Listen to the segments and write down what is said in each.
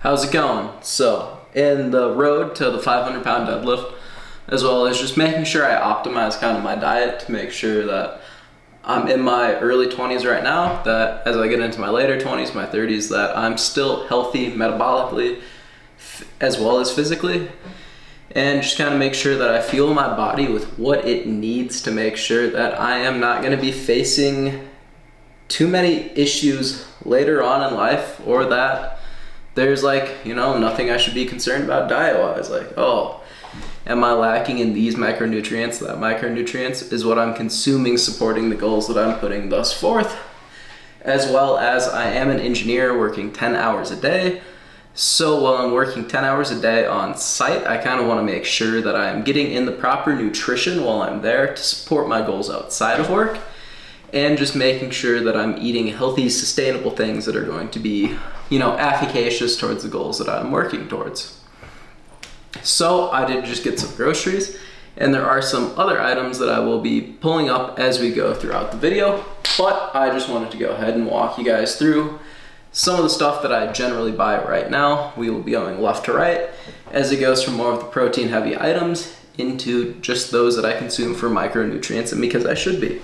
How's it going? So, in the road to the 500-pound deadlift, as well as just making sure I optimize kind of my diet to make sure that I'm in my early 20s right now, that as I get into my later 20s, my 30s, that I'm still healthy metabolically as well as physically, and just kind of make sure that I fuel my body with what it needs to make sure that I am not going to be facing too many issues later on in life, or that there's nothing I should be concerned about diet-wise. Like, oh, am I lacking in these micronutrients? That micronutrients is what I'm consuming supporting the goals that I'm putting thus forth, as well as I am an engineer working 10 hours a day. So while I'm working 10 hours a day on site, I kind of want to make sure that I'm getting in the proper nutrition while I'm there to support my goals outside of work, and just making sure that I'm eating healthy, sustainable things that are going to be, efficacious towards the goals that I'm working towards. So I did just get some groceries, and there are some other items that I will be pulling up as we go throughout the video, but I just wanted to go ahead and walk you guys through some of the stuff that I generally buy right now. We will be going left to right as it goes from more of the protein heavy items into just those that I consume for micronutrients and because I should be.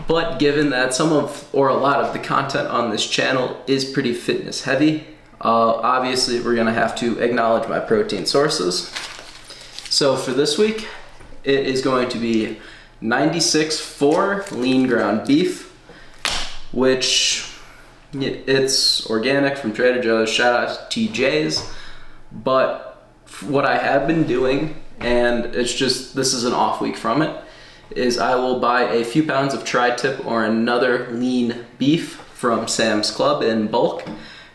But given that a lot of the content on this channel is pretty fitness heavy, obviously we're gonna have to acknowledge my protein sources. So for this week, it is going to be 96.4 lean ground beef, which it's organic from Trader Joe's, shout out to TJ's. But what I have been doing, and this is an off week from it, is I will buy a few pounds of tri-tip or another lean beef from Sam's Club in bulk,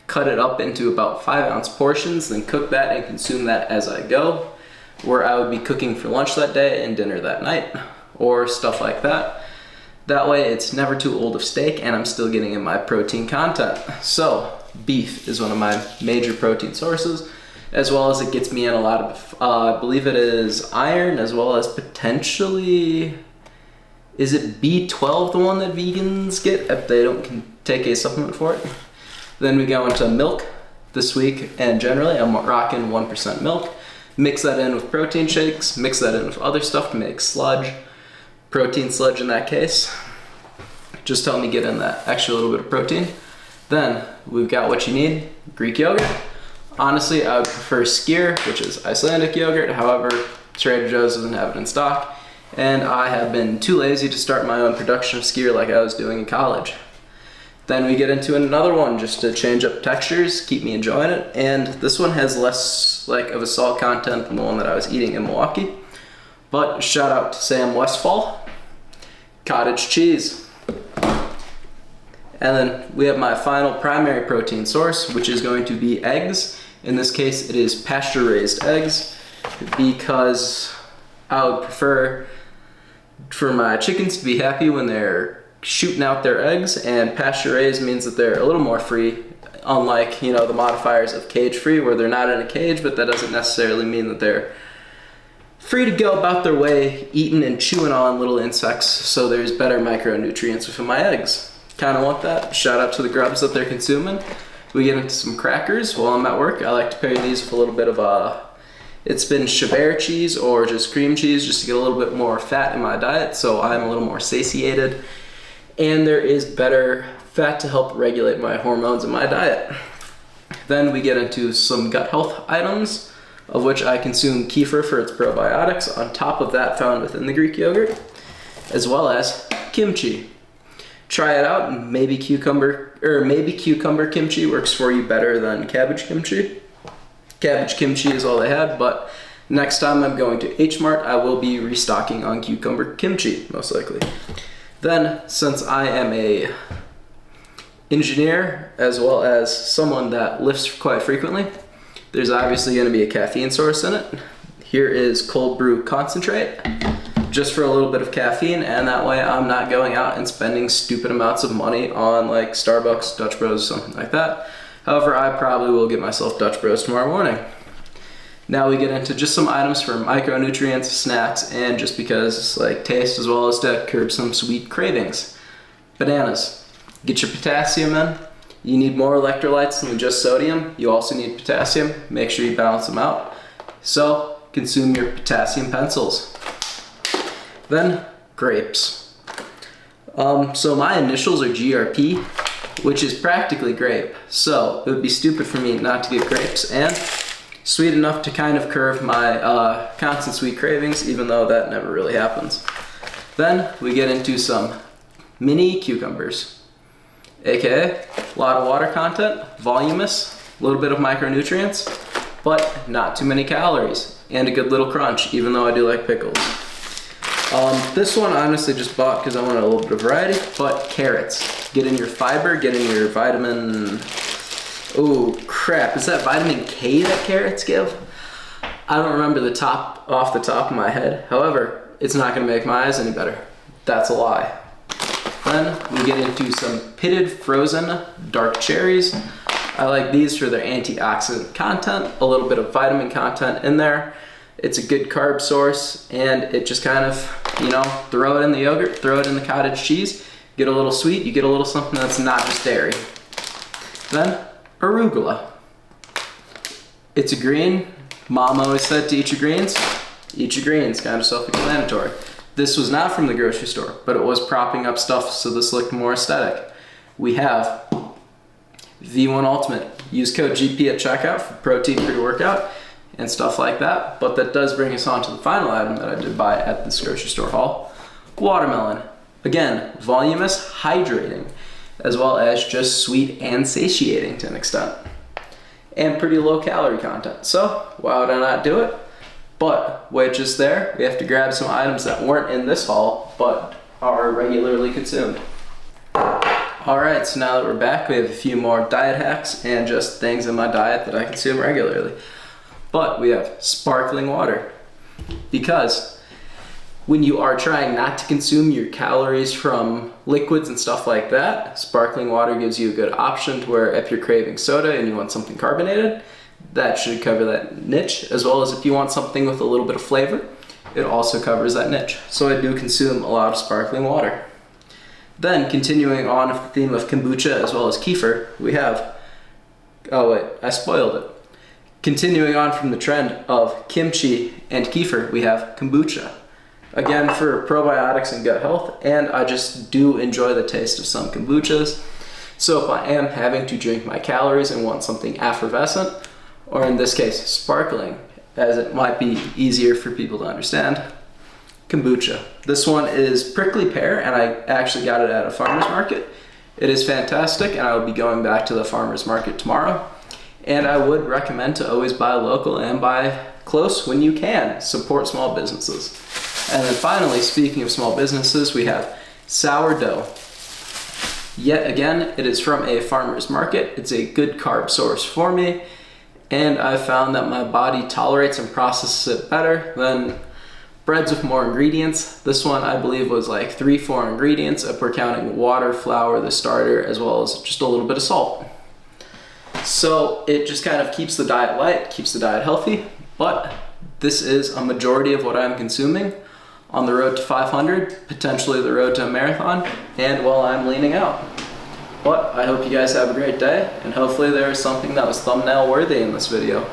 cut it up into about 5-ounce portions, then cook that and consume that as I go, where I would be cooking for lunch that day and dinner that night, or stuff like that. That way it's never too old of steak and I'm still getting in my protein content. So beef is one of my major protein sources, as well as it gets me in a lot of, I believe it is iron, as well as potentially, is it B12 the one that vegans get if they don't take a supplement for it? Then we go into milk this week, and generally I'm rocking 1% milk. Mix that in with protein shakes, mix that in with other stuff to make sludge, protein sludge in that case. Just help me get in that extra little bit of protein. Then we've got what you need, Greek yogurt. Honestly, I would prefer skyr, which is Icelandic yogurt. However, Trader Joe's doesn't have it in stock, and I have been too lazy to start my own production of skyr like I was doing in college. Then we get into another one just to change up textures, keep me enjoying it, and this one has less of a salt content than the one that I was eating in Milwaukee. But shout out to Sam Westfall, cottage cheese. And then we have my final primary protein source, which is going to be eggs. In this case, it is pasture-raised eggs, because I would prefer for my chickens to be happy when they're shooting out their eggs, and pasture-raised means that they're a little more free, unlike, the modifiers of cage-free, where they're not in a cage, but that doesn't necessarily mean that they're free to go about their way, eating and chewing on little insects, so there's better micronutrients within my eggs. Kind of want that. Shout out to the grubs that they're consuming. We get into some crackers while I'm at work. I like to pair these with a little bit of it's been Cheddar cheese or just cream cheese, just to get a little bit more fat in my diet, so I'm a little more satiated. And there is better fat to help regulate my hormones in my diet. Then we get into some gut health items, of which I consume kefir for its probiotics, on top of that found within the Greek yogurt, as well as kimchi. Try it out, and maybe cucumber kimchi works for you better than cabbage kimchi. Cabbage kimchi is all they had, but next time I'm going to H Mart, I will be restocking on cucumber kimchi, most likely. Then, since I am a engineer, as well as someone that lifts quite frequently, there's obviously going to be a caffeine source in it. Here is cold brew concentrate, just for a little bit of caffeine, and that way I'm not going out and spending stupid amounts of money on Starbucks, Dutch Bros, something like that. However, I probably will get myself Dutch Bros tomorrow morning. Now we get into just some items for micronutrients, snacks, and just because taste, as well as to curb some sweet cravings. Bananas. Get your potassium in. You need more electrolytes than just sodium. You also need potassium. Make sure you balance them out. So consume your potassium pencils. Then grapes. So my initials are GRP, which is practically grape. So it would be stupid for me not to get grapes, and sweet enough to kind of curb my constant sweet cravings, even though that never really happens. Then we get into some mini cucumbers, aka a lot of water content, voluminous, a little bit of micronutrients, but not too many calories, and a good little crunch, even though I do like pickles. This one I honestly just bought because I wanted a little bit of variety, but carrots. Get in your fiber, get in your vitamin, oh crap, is that vitamin K that carrots give? I don't remember off the top of my head. However, it's not gonna make my eyes any better. That's a lie. Then we get into some pitted frozen dark cherries. I like these for their antioxidant content, a little bit of vitamin content in there. It's a good carb source, and it just kind of, throw it in the yogurt, throw it in the cottage cheese, get a little sweet, you get a little something that's not just dairy. Then arugula. It's a green. Mom always said to eat your greens. Eat your greens, kind of self-explanatory. This was not from the grocery store, but it was propping up stuff so this looked more aesthetic. We have V1 Ultimate. Use code GP at checkout for protein pre-workout and stuff like that. But that does bring us on to the final item that I did buy at this grocery store haul. Watermelon. Again, voluminous, hydrating, as well as just sweet and satiating to an extent. And pretty low calorie content. So why would I not do it? But wait just there, we have to grab some items that weren't in this haul, but are regularly consumed. Alright, so now that we're back, we have a few more diet hacks and just things in my diet that I consume regularly. But we have sparkling water. Because when you are trying not to consume your calories from liquids and stuff like that, sparkling water gives you a good option to where if you're craving soda and you want something carbonated, that should cover that niche, as well as if you want something with a little bit of flavor, it also covers that niche. So I do consume a lot of sparkling water. Then continuing on with the theme of kombucha as well as kefir, we have, oh wait, I spoiled it. Continuing on from the trend of kimchi and kefir, we have kombucha. Again, for probiotics and gut health, and I just do enjoy the taste of some kombuchas. So if I am having to drink my calories and want something effervescent, or in this case, sparkling, as it might be easier for people to understand, kombucha. This one is prickly pear, and I actually got it at a farmer's market. It is fantastic, and I will be going back to the farmer's market tomorrow. And I would recommend to always buy local and buy close when you can. Support small businesses. And then finally, speaking of small businesses, we have sourdough. Yet again, it is from a farmer's market. It's a good carb source for me, and I found that my body tolerates and processes it better than breads with more ingredients. This one I believe was like 3-4 ingredients if we're counting water, flour, the starter, as well as just a little bit of salt. So it just kind of keeps the diet light, keeps the diet healthy, but this is a majority of what I'm consuming on the road to 500, potentially the road to a marathon, and while I'm leaning out. But I hope you guys have a great day, and hopefully there is something that was thumbnail worthy in this video.